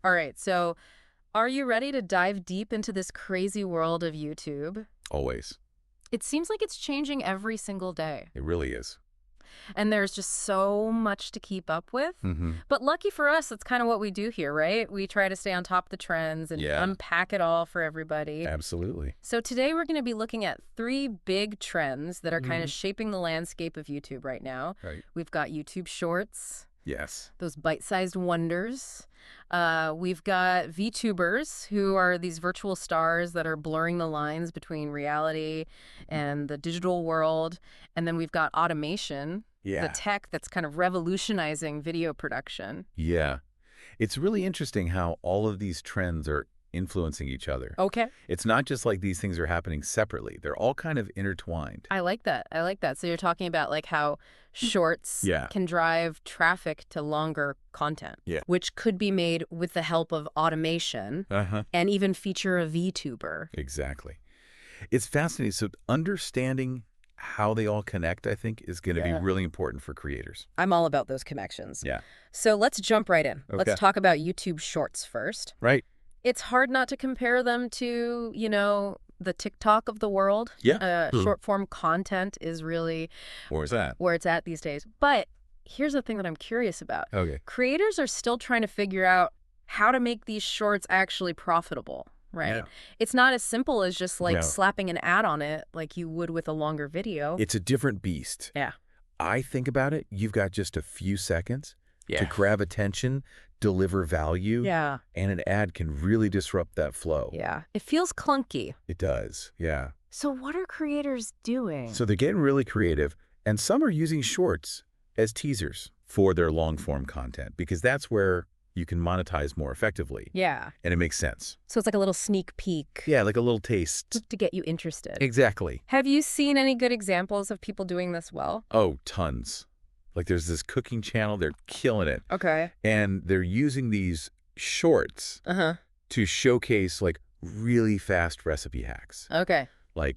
All right, so are you ready to dive deep into this crazy world of YouTube? Always. It seems like it's changing every single day, It really is. and there's just so much to keep up with. Mm-hmm. But lucky for us, that's kind of what we do here, right? We try to stay on top of the trends and Yeah. unpack it all for everybody. Absolutely. So today we're going to be looking at 3 big trends that are kind Mhm. of shaping the landscape of YouTube right now. Right. We've got YouTube Shorts, Yes. those bite-sized wonders. We've got VTubers, who are these virtual stars that are blurring the lines between reality and the digital world. And then we've got automation, the Yeah. tech that's kind of revolutionizing video production. Yeah. It's really interesting how all of these trends are influencing each other. Okay. It's not just like these things are happening separately. They're all kind of intertwined. I like that. I like that. So you're talking about like how shorts Yeah. can drive traffic to longer content, Yeah. which could be made with the help of automation Uh-huh. and even feature a VTuber. Exactly. It's fascinating. So understanding how they all connect, I think, is going to be Yeah. really important for creators. I'm all about those connections. Yeah. So let's jump right in. Okay. Let's talk about YouTube Shorts first. Right. It's hard not to compare them to, the TikTok of the world. Yeah. Short form content is really Where's that? where it's at these days. But here's the thing that I'm curious about. Okay. Creators are still trying to figure out how to make these shorts actually profitable, right? Yeah. It's not as simple as just like No. slapping an ad on it like you would with a longer video. It's a different beast. Yeah. I think about it, you've got just a few seconds to Yeah. grab attention, deliver value, Yeah. and an ad can really disrupt that flow. Yeah. It feels clunky. It does, yeah. So what are creators doing? So they're getting really creative, and some are using shorts as teasers for their long-form content because that's where you can monetize more effectively, Yeah. and it makes sense. So it's like a little sneak peek. Yeah, like a little taste. Just to get you interested. Exactly. Have you seen any good examples of people doing this well? Oh, tons. Like there's this cooking channel, they're killing it, Okay. and they're using these shorts Uh-huh. to showcase like really fast recipe hacks, Okay. like,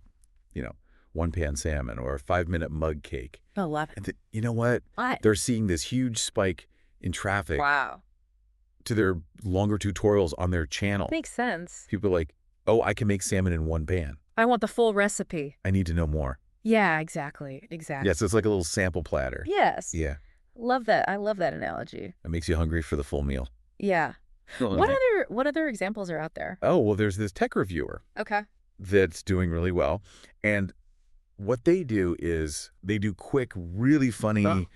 one-pan salmon or a 5-minute mug cake. I love it. And you know what? What? They're seeing this huge spike in traffic Wow. to their longer tutorials on their channel. Makes sense. People are like, oh, I can make salmon in one pan. I want the full recipe. I need to know more. Yeah, exactly. Exactly. Yeah, so it's like a little sample platter. Yes. Yeah, Love that. I love that analogy. it makes you hungry for the full meal. Yeah. What other examples are out there? Oh, well, there's this tech reviewer Okay. that's doing really well. And what they do is they do quick, really funny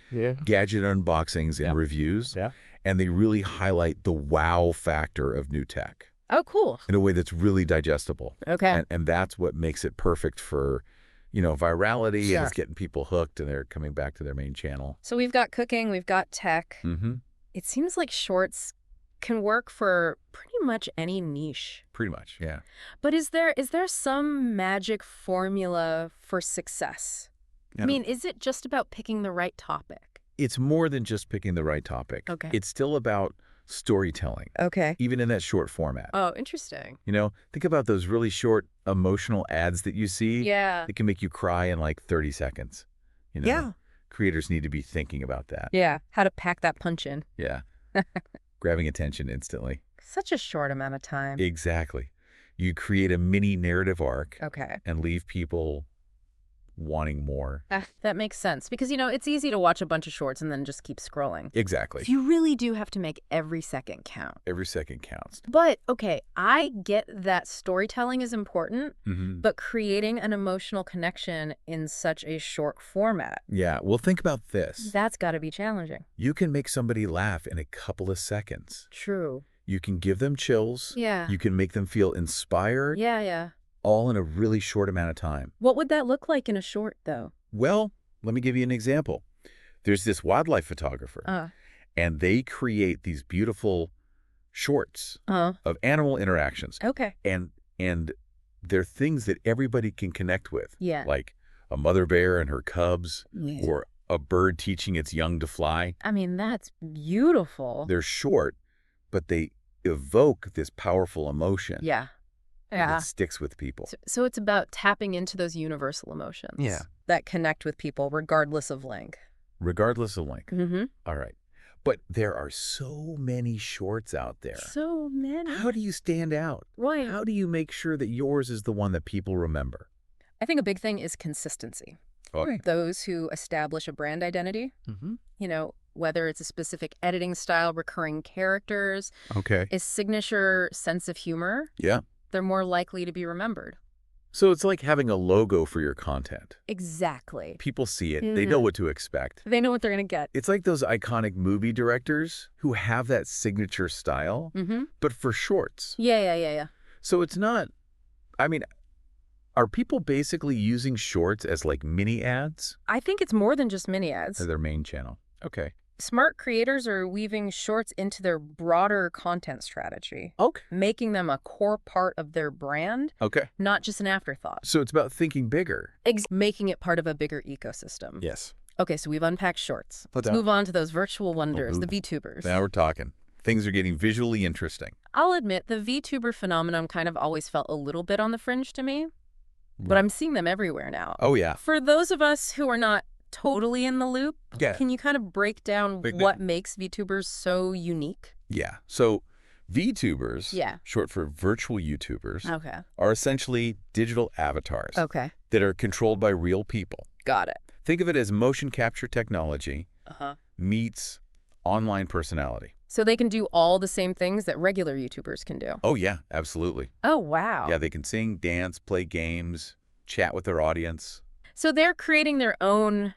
gadget unboxings and reviews. Yeah. And they really highlight the wow factor of new tech Oh, cool. in a way that's really digestible. Okay. And that's what makes it perfect for, virality, Sure. and it's getting people hooked and they're coming back to their main channel. So we've got cooking, we've got tech. Mm-hmm. It seems like shorts can work for pretty much any niche. Pretty much, yeah. But is there some magic formula for success? Yeah. I mean, is it just about picking the right topic? It's more than just picking the right topic. Okay. It's still about storytelling, Okay. even in that short format. Oh, interesting. Think about those really short emotional ads that you see. Yeah. That can make you cry in like 30 seconds. Yeah. Creators need to be thinking about that. Yeah. How to pack that punch in. Yeah. Grabbing attention instantly. Such a short amount of time. Exactly. You create a mini narrative arc Okay. and leave people wanting more. That makes sense because, it's easy to watch a bunch of shorts and then just keep scrolling. Exactly. You really do have to make every second count. Every second counts. But, okay, I get that storytelling is important, Mm-hmm. but creating an emotional connection in such a short format, Yeah. Well, think about this. that's got to be challenging. You can make somebody laugh in a couple of seconds. True. You can give them chills. Yeah. You can make them feel inspired, Yeah. all in a really short amount of time. What would that look like in a short, though? Well, let me give you an example. There's this wildlife photographer, and they create these beautiful shorts of animal interactions. Okay. And they're things that everybody can connect with. Yeah. Like a mother bear and her cubs, Yeah. or a bird teaching its young to fly. I mean, that's beautiful. They're short, but they evoke this powerful emotion Yeah. Yeah. that sticks with people. So it's about tapping into those universal emotions. Yeah. That connect with people regardless of length. Regardless of length. Mm-hmm. All right. But there are so many shorts out there. So many. How do you stand out? Right. How do you make sure that yours is the one that people remember? I think a big thing is consistency. Okay. Those who establish a brand identity, whether it's a specific editing style, recurring characters, a signature sense of humor, they're more likely to be remembered. So it's like having a logo for your content. Exactly. People see it. They know what to expect. They know what they're going to get. It's like those iconic movie directors who have that signature style, but for shorts. Yeah. So it's not, I mean, are people basically using shorts as like mini ads? I think it's more than just mini ads. As their main channel. Okay. Smart creators are weaving shorts into their broader content strategy. Okay. Making them a core part of their brand. Okay. Not just an afterthought. So it's about thinking bigger. Making it part of a bigger ecosystem. Yes. Okay, so we've unpacked shorts. Let's move on to those virtual wonders, the VTubers. Now we're talking. Things are getting visually interesting. I'll admit, the VTuber phenomenon kind of always felt a little bit on the fringe to me. But I'm seeing them everywhere now. Oh, yeah. For those of us who are not totally in the loop, can you kind of break down what makes VTubers so unique? Yeah. So VTubers, short for virtual YouTubers, are essentially digital avatars that are controlled by real people. Got it. Think of it as motion capture technology meets online personality. So they can do all the same things that regular YouTubers can do? Oh, yeah, absolutely. Oh, wow. Yeah, they can sing, dance, play games, chat with their audience. So they're creating their own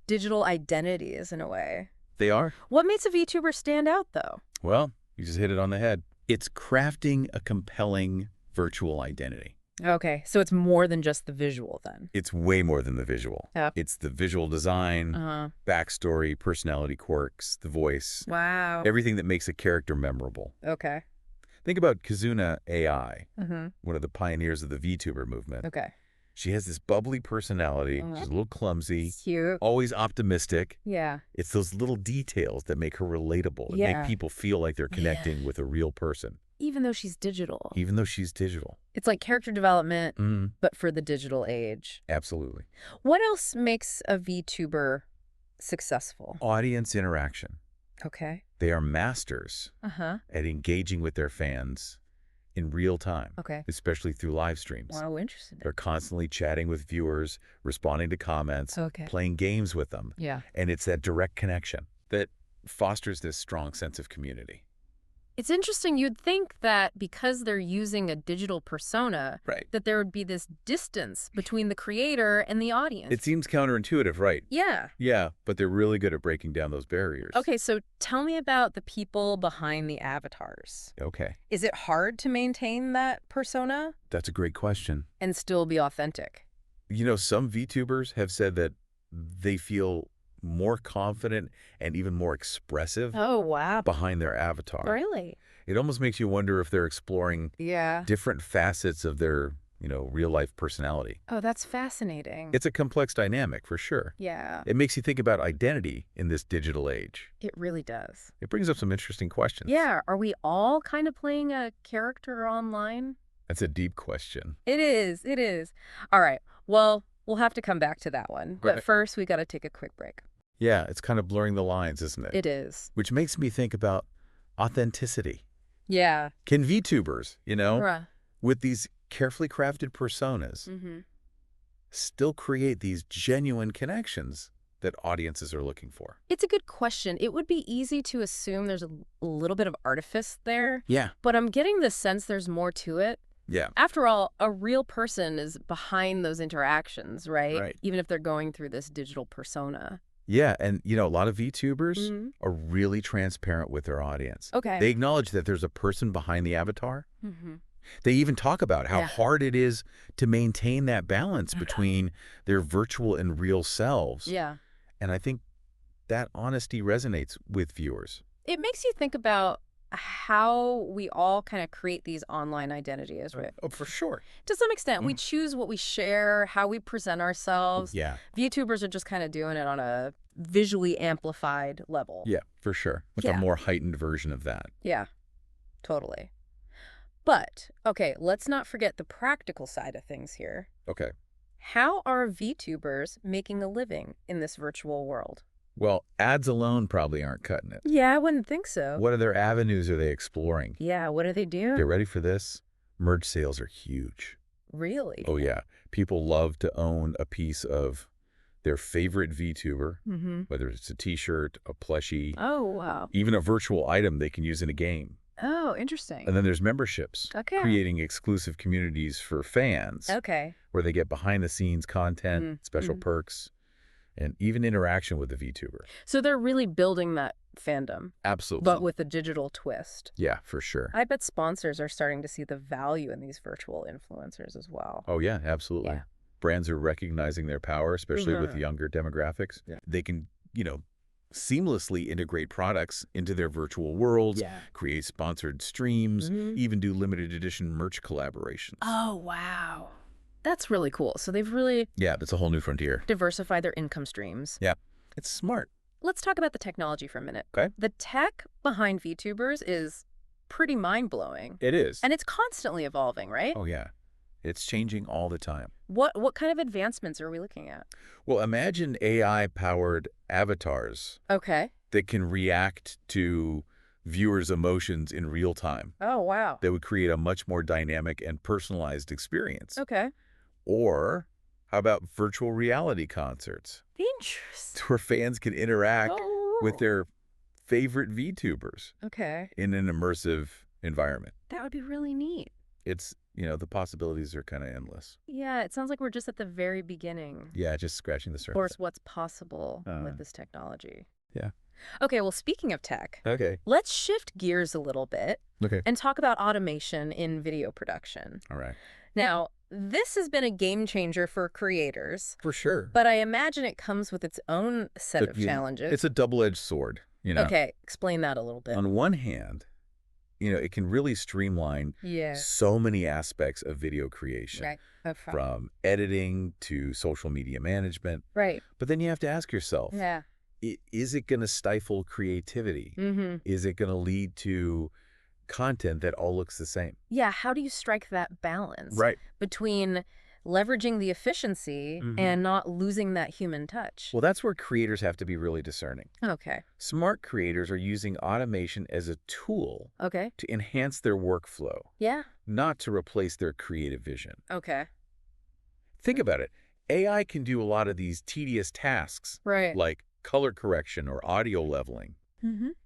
digital identities in a way. They are. What makes a VTuber stand out, though? Well, you just hit it on the head. It's crafting a compelling virtual identity. Okay, so it's more than just the visual, then. It's way more than the visual. It's the visual design, backstory, personality quirks, the voice. Wow. Everything that makes a character memorable. Okay. Think about Kazuna AI, one of the pioneers of the VTuber movement. Okay. She has this bubbly personality. She's a little clumsy. Cute. Always optimistic. Yeah. It's those little details that make her relatable, that make people feel like they're connecting with a real person. Even though she's digital. Even though she's digital. It's like character development, but for the digital age. Absolutely. What else makes a VTuber successful? Audience interaction. Okay. They are masters at engaging with their fans in real time, especially through live streams. Wow, interesting. They're constantly chatting with viewers, responding to comments, playing games with them. Yeah. And it's that direct connection that fosters this strong sense of community. It's interesting. You'd think that because they're using a digital persona, that there would be this distance between the creator and the audience. It seems counterintuitive, right? Yeah. Yeah, but they're really good at breaking down those barriers. Okay, so tell me about the people behind the avatars. Okay. Is it hard to maintain that persona? That's a great question. And still be authentic? You know, some VTubers have said that they feel more confident and even more expressive behind their avatar. Really? It almost makes you wonder if they're exploring different facets of their, real-life personality. Oh, that's fascinating. It's a complex dynamic, for sure. Yeah. It makes you think about identity in this digital age. It really does. It brings up some interesting questions. Yeah. Are we all kind of playing a character online? That's a deep question. It is. It is. All right. Well, we'll have to come back to that one. But first, we got to take a quick break. Yeah, it's kind of blurring the lines, isn't it? It is. Which makes me think about authenticity. Yeah. Can VTubers, with these carefully crafted personas, still create these genuine connections that audiences are looking for? It's a good question. It would be easy to assume there's a little bit of artifice there. Yeah. But I'm getting the sense there's more to it. Yeah. After all, a real person is behind those interactions, right? Right. Even if they're going through this digital persona. Yeah, and a lot of VTubers are really transparent with their audience. Okay. They acknowledge that there's a person behind the avatar. They even talk about how hard it is to maintain that balance between their virtual and real selves. Yeah. And I think that honesty resonates with viewers. It makes you think about how we all kind of create these online identities, right? Oh, for sure. To some extent, we choose what we share, how we present ourselves. Yeah. VTubers are just kind of doing it on a visually amplified level. Yeah, for sure. Like a more heightened version of that. Yeah, totally. But, okay, let's not forget the practical side of things here. Okay. How are VTubers making a living in this virtual world? Well, ads alone probably aren't cutting it. Yeah, I wouldn't think so. What other avenues are they exploring? Yeah, what do they do? Get ready for this. Merch sales are huge. Really? Oh, yeah. People love to own a piece of their favorite VTuber, whether it's a T-shirt, a plushie, Oh, wow. even a virtual item they can use in a game. Oh, interesting. And then there's memberships, creating exclusive communities for fans, where they get behind-the-scenes content, special perks, and even interaction with the VTuber. So they're really building that fandom. Absolutely. But with a digital twist. Yeah, for sure. I bet sponsors are starting to see the value in these virtual influencers as well. Oh, yeah, absolutely. Yeah. Brands are recognizing their power, especially with younger demographics. Yeah. They can, seamlessly integrate products into their virtual worlds, create sponsored streams, even do limited edition merch collaborations. Oh, wow. That's really cool. So they've really... Yeah, that's a whole new frontier. Diversified their income streams. Yeah, it's smart. Let's talk about the technology for a minute. Okay. The tech behind VTubers is pretty mind-blowing. It is. And it's constantly evolving, right? Oh, yeah. It's changing all the time. What kind of advancements are we looking at? Well, imagine AI-powered avatars. Okay. That can react to viewers' emotions in real time. Oh, wow. That would create a much more dynamic and personalized experience. Okay. Or how about virtual reality concerts? Interesting. Where fans can interact with their favorite VTubers. Okay. In an immersive environment. That would be really neat. It's, the possibilities are kind of endless. Yeah, it sounds like we're just at the very beginning. Yeah, just scratching the surface. Of course, what's possible with this technology. Yeah. Okay, well, speaking of tech, let's shift gears a little bit and talk about automation in video production. All right. Now, this has been a game changer for creators. For sure. But I imagine it comes with its own set of challenges. It's a double-edged sword, Okay, explain that a little bit. On one hand, it can really streamline so many aspects of video creation. Right. Okay. From editing to social media management. Right. But then you have to ask yourself, is it going to stifle creativity? Is it going to lead to content that all looks the same? Yeah, how do you strike that balance between leveraging the efficiency and not losing that human touch? Well, that's where creators have to be really discerning. Okay. Smart creators are using automation as a tool to enhance their workflow. Yeah. Not to replace their creative vision. Okay. Think about it. AI can do a lot of these tedious tasks, like color correction or audio leveling,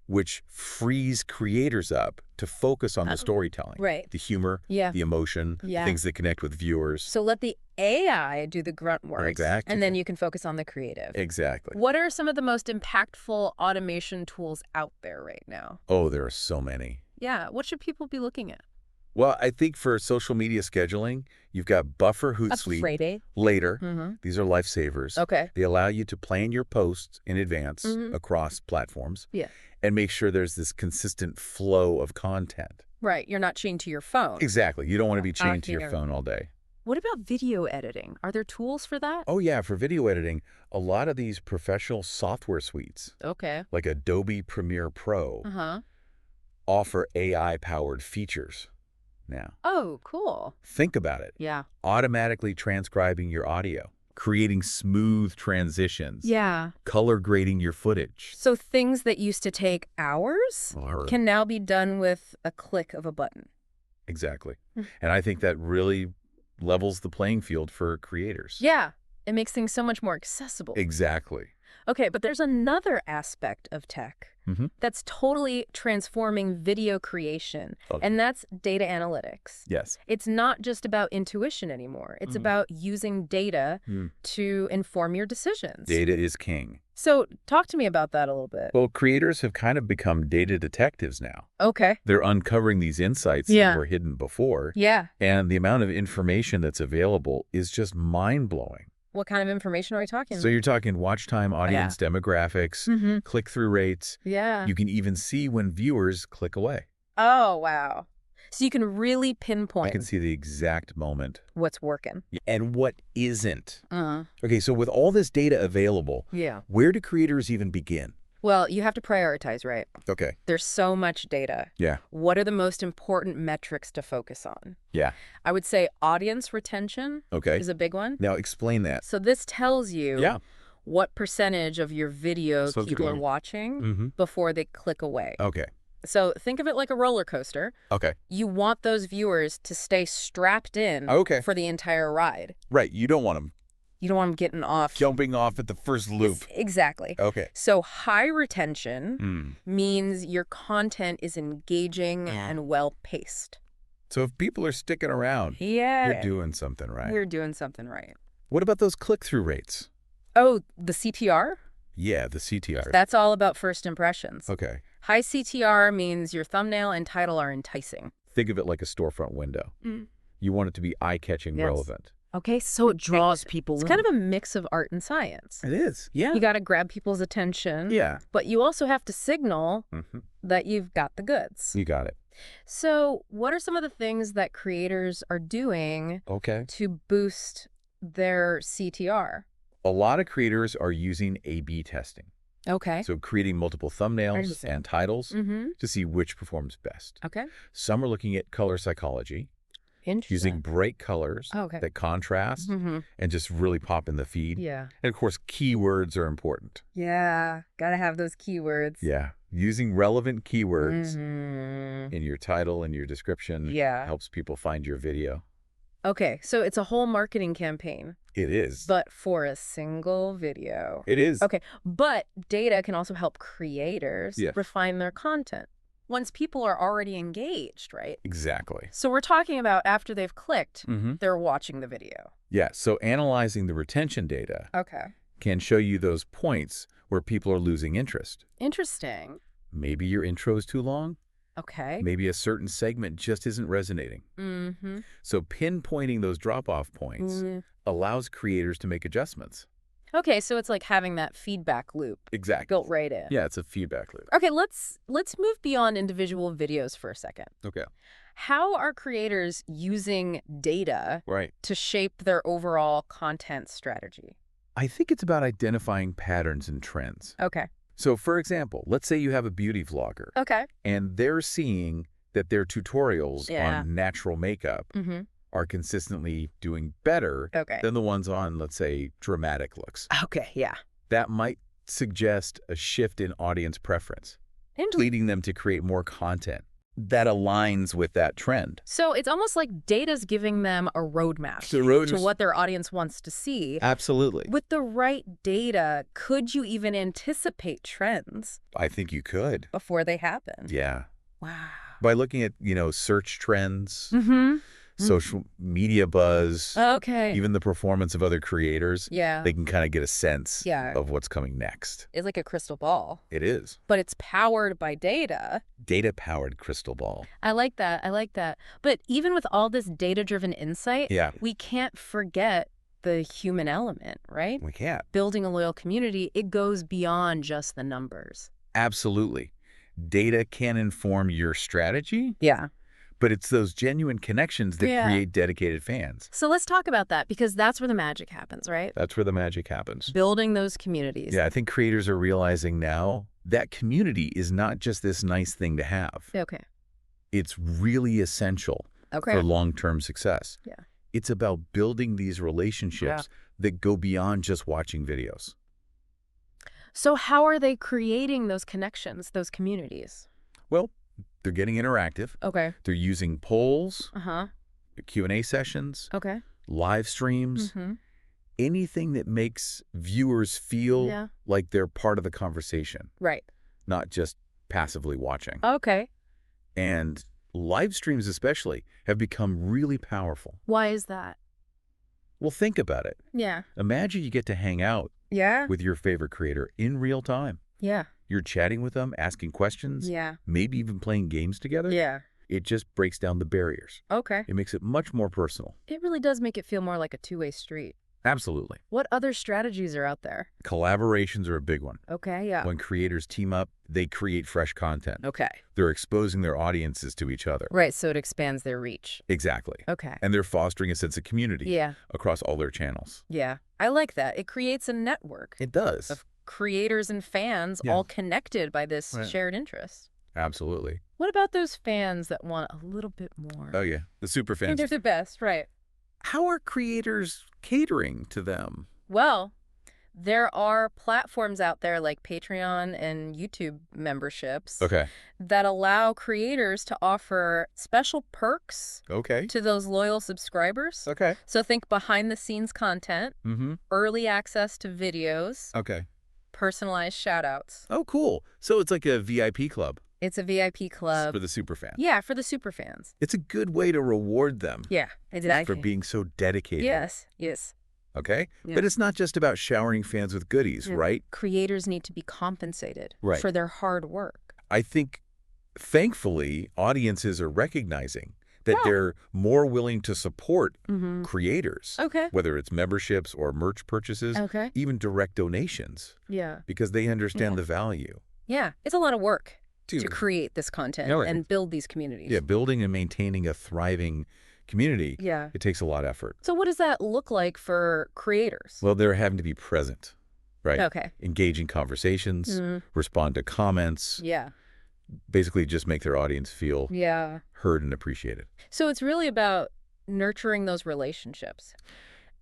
which frees creators up to focus on the storytelling, the humor, the emotion, things that connect with viewers. So let the AI do the grunt work. Exactly. And then you can focus on the creative. Exactly. What are some of the most impactful automation tools out there right now? Oh, there are so many. Yeah. What should people be looking at? Well, I think for social media scheduling, you've got Buffer, Hootsuite, Later. These are lifesavers. Okay. They allow you to plan your posts in advance across platforms and make sure there's this consistent flow of content. Right. You're not chained to your phone. Exactly. You don't want to be chained to your phone all day. What about video editing? Are there tools for that? Oh, yeah. For video editing, a lot of these professional software suites, like Adobe Premiere Pro, offer AI-powered features. Now. Oh, cool. Think about it. Yeah. Automatically transcribing your audio, creating smooth transitions. Yeah. Color grading your footage. So things that used to take hours can now be done with a click of a button. Exactly. And I think that really levels the playing field for creators. Yeah. It makes things so much more accessible. Exactly. Okay, but there's another aspect of tech that's totally transforming video creation, and that's data analytics. Yes. It's not just about intuition anymore. It's about using data to inform your decisions. Data is king. So talk to me about that a little bit. Well, creators have kind of become data detectives now. Okay. They're uncovering these insights that were hidden before. Yeah. And the amount of information that's available is just mind-blowing. What kind of information are we talking? So you're talking watch time, audience demographics, click-through rates. Yeah. You can even see when viewers click away. Oh, wow. So you can really pinpoint. I can see the exact moment. What's working. And what isn't. Okay, so with all this data available, where do creators even begin? Well, you have to prioritize, right? Okay. There's so much data. Yeah. What are the most important metrics to focus on? Yeah. I would say audience retention is a big one. Now explain that. So this tells you what percentage of your video people are watching before they click away. Okay. So think of it like a roller coaster. Okay. You want those viewers to stay strapped in for the entire ride. Right. You don't want them getting off. jumping off at the first loop. Exactly. Okay. So high retention means your content is engaging and well-paced. So if people are sticking around, you're doing something right. You're doing something right. What about those click-through rates? Oh, the CTR? Yeah, the CTR. That's all about first impressions. Okay. High CTR means your thumbnail and title are enticing. Think of it like a storefront window. You want it to be eye-catching, relevant. Okay, so it draws people. It's kind of a mix of art and science. It is, yeah. You got to grab people's attention. Yeah. But you also have to signal that you've got the goods. You got it. So what are some of the things that creators are doing to boost their CTR? A lot of creators are using A/B testing. Okay. So creating multiple thumbnails and titles to see which performs best. Okay. Some are looking at color psychology. Using bright colors that contrast and just really pop in the feed. Yeah. And of course, keywords are important. Yeah. Got to have those keywords. Yeah. Using relevant keywords in your title and your description helps people find your video. Okay. So it's a whole marketing campaign. It is. But for a single video. It is. Okay. But data can also help creators refine their content. Once people are already engaged, right? Exactly. So we're talking about after they've clicked, they're watching the video. Yeah, so analyzing the retention data can show you those points where people are losing interest. Interesting. Maybe your intro is too long. Okay. Maybe a certain segment just isn't resonating. So pinpointing those drop-off points allows creators to make adjustments. Okay, so it's like having that feedback loop built right in. Yeah, it's a feedback loop. Okay, let's move beyond individual videos for a second. Okay. How are creators using data to shape their overall content strategy? I think it's about identifying patterns and trends. Okay. So, for example, let's say you have a beauty vlogger. Okay. And they're seeing that their tutorials on natural makeup are consistently doing better than the ones on, let's say, dramatic looks. Okay, yeah. That might suggest a shift in audience preference, leading them to create more content that aligns with that trend. So it's almost like data's giving them a roadmap to what their audience wants to see. Absolutely. With the right data, could you even anticipate trends? I think you could. Before they happen. Yeah. Wow. By looking at, search trends, social media buzz, even the performance of other creators, they can kind of get a sense of what's coming next. It's like a crystal ball. It is. But it's powered by data. Data-powered crystal ball. I like that. I like that. But even with all this data-driven insight, we can't forget the human element, right? We can't. Building a loyal community, it goes beyond just the numbers. Absolutely. Data can inform your strategy. Yeah. But it's those genuine connections that create dedicated fans. So let's talk about that, because that's where the magic happens, right? That's where the magic happens. Building those communities. Yeah, I think creators are realizing now that community is not just this nice thing to have. Okay. It's really essential for long-term success. Yeah. It's about building these relationships that go beyond just watching videos. So how are they creating those connections, those communities? Well, they're getting interactive. Okay. They're using polls, Q&A sessions, live streams, anything that makes viewers feel like they're part of the conversation. Right. Not just passively watching. Okay. And live streams especially have become really powerful. Why is that? Well, think about it. Yeah. Imagine you get to hang out with your favorite creator in real time. Yeah. You're chatting with them, asking questions, maybe even playing games together. Yeah. It just breaks down the barriers. Okay. It makes it much more personal. It really does make it feel more like a two-way street. Absolutely. What other strategies are out there? Collaborations are a big one. Okay, yeah. When creators team up, they create fresh content. Okay. They're exposing their audiences to each other. Right, so it expands their reach. Exactly. Okay. And they're fostering a sense of community across all their channels. Yeah. I like that. It creates a network. It does. Of creators and fans all connected by this shared interest. Absolutely. What about those fans that want a little bit more? Oh, yeah. The super fans. They're the best, right. How are creators catering to them? Well, There are platforms out there like Patreon and YouTube memberships that allow creators to offer special perks to those loyal subscribers. So think behind-the-scenes content, early access to videos, personalized shout-outs. Oh, cool. So it's like a VIP club. It's a VIP club. For the superfans. Yeah, for the superfans. It's a good way to reward them. Yeah, exactly. For being so dedicated. Yes. Okay? Yeah. But it's not just about showering fans with goodies, right? Creators need to be compensated for their hard work. I think, thankfully, audiences are recognizing that they're more willing to support creators, whether it's memberships or merch purchases, even direct donations, because they understand the value. Yeah, it's a lot of work to create this content and build these communities. Yeah, building and maintaining a thriving community, it takes a lot of effort. So what does that look like for creators? Well, they're having to be present, right? Engaging conversations, respond to comments. Basically just make their audience feel heard and appreciated. So it's really about nurturing those relationships,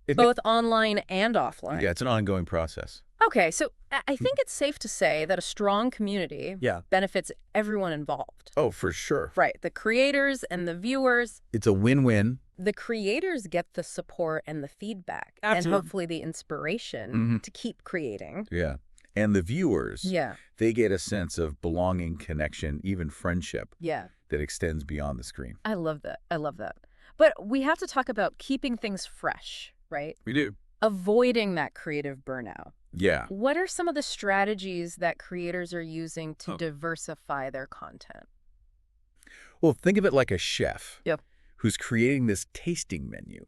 both online and offline. Yeah, it's an ongoing process. Okay, so I think it's safe to say that a strong community benefits everyone involved. Oh, for sure. Right, the creators and the viewers. It's a win-win. The creators get the support and the feedback and hopefully the inspiration to keep creating. Yeah. And the viewers, they get a sense of belonging, connection, even friendship that extends beyond the screen. I love that. But we have to talk about keeping things fresh, right? We do. Avoiding that creative burnout. Yeah. What are some of the strategies that creators are using to diversify their content? Well, think of it like a chef who's creating this tasting menu.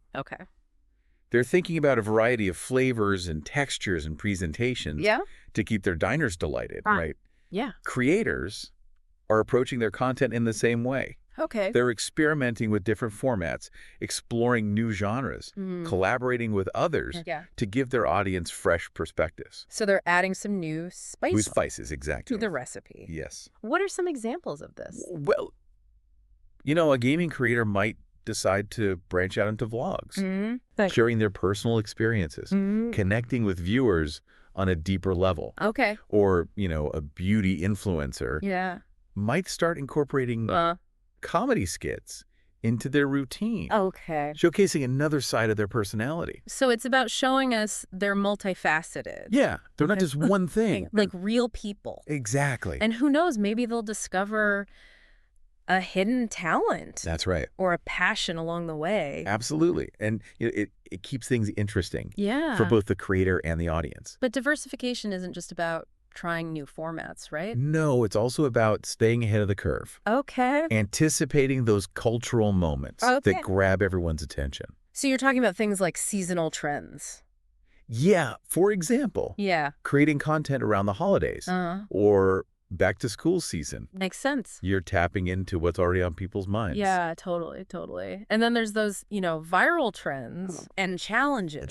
They're thinking about a variety of flavors and textures and presentations to keep their diners delighted, right? Creators are approaching their content in the same way. They're experimenting with different formats, exploring new genres, collaborating with others to give their audience fresh perspectives. So they're adding some new spices, exactly. to the recipe. Yes. What are some examples of this? Well, you know, a gaming creator might decide to branch out into vlogs, sharing their personal experiences, connecting with viewers on a deeper level. Or, you know, a beauty influencer might start incorporating comedy skits into their routine. Showcasing another side of their personality. So it's about showing us they're multifaceted. Yeah, they're not just one thing. Like real people. Exactly. And who knows, maybe they'll discover a hidden talent. That's right. Or a passion along the way. Absolutely. And it keeps things interesting for both the creator and the audience. But diversification isn't just about trying new formats, right? No, it's also about staying ahead of the curve. Anticipating those cultural moments that grab everyone's attention. So you're talking about things like seasonal trends. Yeah. For example, creating content around the holidays or back to school season. Makes sense. You're tapping into what's already on people's minds. Yeah, totally. And then there's those, you know, viral trends and challenges.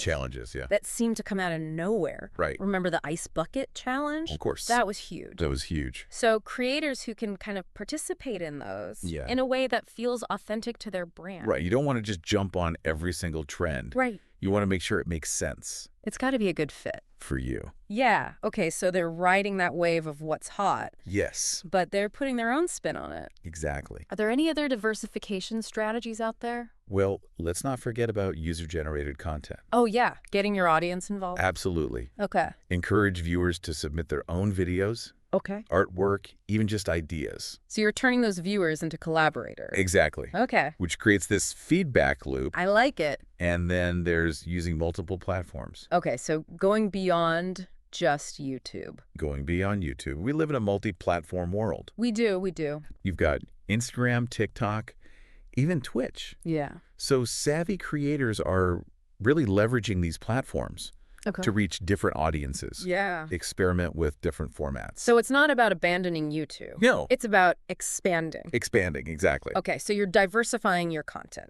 That seem to come out of nowhere. Right. Remember the ice bucket challenge? Of course. That was huge. So creators who can kind of participate in those in a way that feels authentic to their brand. Right. You don't want to just jump on every single trend. Right. You want to make sure it makes sense. It's got to be a good fit. For you. Yeah. Okay, so they're riding that wave of what's hot. Yes. But they're putting their own spin on it. Exactly. Are there any other diversification strategies out there? Well, let's not forget about user-generated content. Oh, yeah. Getting your audience involved? Absolutely. Okay. Encourage viewers to submit their own videos. Artwork, even just ideas. So you're turning those viewers into collaborators. Exactly. Okay. Which creates this feedback loop. I like it. And then there's using multiple platforms. Okay, so going beyond just YouTube. Going beyond YouTube. We live in a multi-platform world. We do. You've got Instagram, TikTok, even Twitch. Yeah. So savvy creators are really leveraging these platforms to reach different audiences. Yeah. Experiment with different formats. So it's not about abandoning YouTube. No. It's about expanding. Expanding, exactly. Okay, so you're diversifying your content.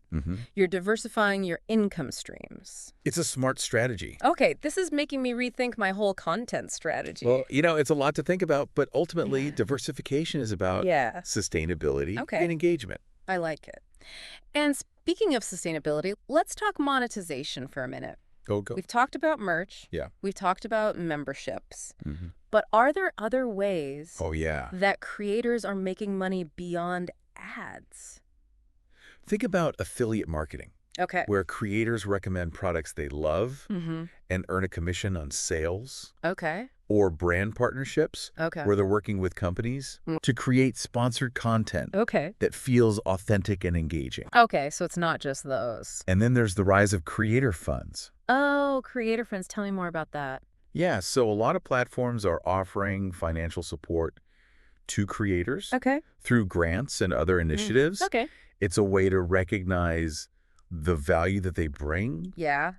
You're diversifying your income streams. It's a smart strategy. Okay, this is making me rethink my whole content strategy. Well, you know, it's a lot to think about, but ultimately diversification is about sustainability and engagement. I like it. And speaking of sustainability, let's talk monetization for a minute. Go. We've talked about merch. Yeah. We've talked about memberships. Mm-hmm. But are there other ways Oh, yeah. that creators are making money beyond ads? Think about affiliate marketing. Okay. Where creators recommend products they love Mm-hmm. and earn a commission on sales. Okay. Or brand partnerships, Okay. where they're working with companies to create sponsored content that feels authentic and engaging. Okay, so it's not just those. And then there's the rise of creator funds. Oh, creator funds. Tell me more about that. Yeah, so a lot of platforms are offering financial support to creators through grants and other initiatives. It's a way to recognize the value that they bring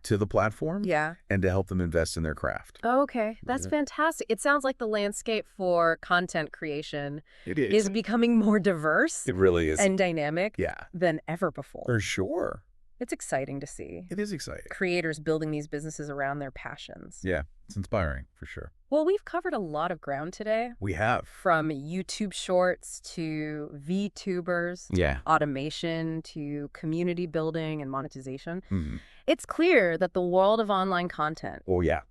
to the platform and to help them invest in their craft. Okay, that's fantastic. It sounds like the landscape for content creation is becoming more diverse. It really is. And dynamic than ever before. For sure. It's exciting to see. It is exciting. Creators building these businesses around their passions. Yeah, it's inspiring, for sure. Well, we've covered a lot of ground today. We have. From YouTube Shorts to VTubers, automation to community building and monetization. Mm-hmm. It's clear that the world of online content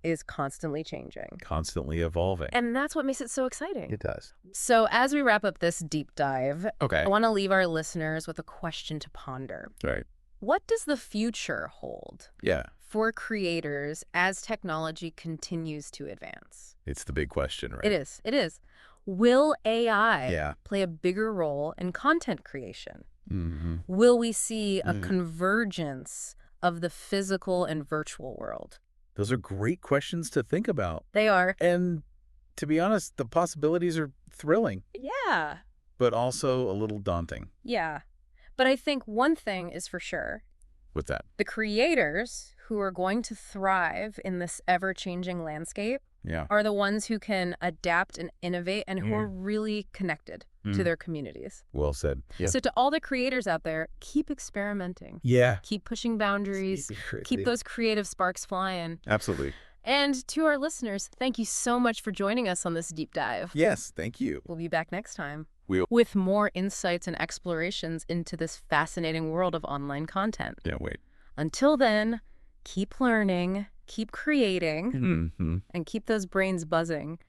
is constantly changing. Constantly evolving. And that's what makes it so exciting. It does. So as we wrap up this deep dive, I want to leave our listeners with a question to ponder. Right. What does the future hold Yeah. for creators as technology continues to advance? It's the big question, right? It is. It is. Will AI play a bigger role in content creation? Mm-hmm. Will we see a convergence of the physical and virtual world? Those are great questions to think about. They are. And to be honest, the possibilities are thrilling. Yeah. But also a little daunting. Yeah. But I think one thing is for sure. What's that? The creators who are going to thrive in this ever-changing landscape are the ones who can adapt and innovate and who are really connected to their communities. Well said. Yeah. So to all the creators out there, keep experimenting. Yeah. Keep pushing boundaries. Keep those creative sparks flying. Absolutely. And to our listeners, thank you so much for joining us on this deep dive. Yes, thank you. We'll be back next time. With more insights and explorations into this fascinating world of online content. Can't wait. Until then, keep learning, keep creating, and keep those brains buzzing.